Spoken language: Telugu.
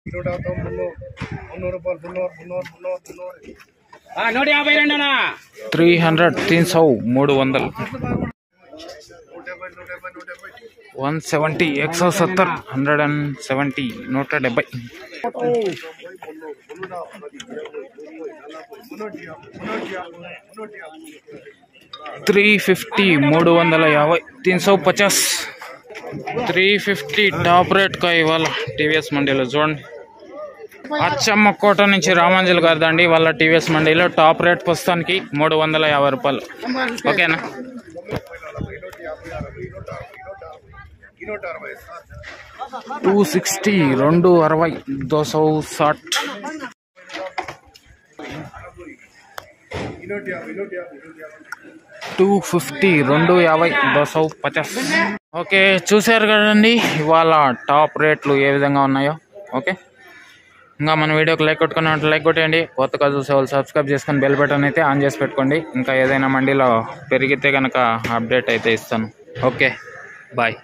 300 300 170 170 170 170 350 350 350 350 టాప్ రేట్ కా ఇవాళ టీవీఎస్ మండీలో చూడండి. అచ్చమ్మ కోట నుంచి రామాంజల్ గారు దండి వాళ్ళ టీవీఎస్ మండీలో టాప్ రేట్ ప్రస్తుతానికి 350 రూపాయలు. ఓకేనా? 260 260 260 250 250 250. ఓకే, చూసారు కదండి ఇవాళ టాప్ రేట్లు ఏ విధంగా ఉన్నాయో. ఓకే, ఇంకా మన వీడియోకి లైక్ కొట్టుకున్నట్టు లైక్ కొట్టేయండి. కొత్తగా చూసే వాళ్ళు సబ్స్క్రైబ్ చేసుకొని బెల్ బటన్ అయితే ఆన్ చేసి పెట్టుకోండి. ఇంకా ఏదైనా మండీలో పెరిగితే కనుక అప్డేట్ అయితే ఇస్తాను. Okay, bye.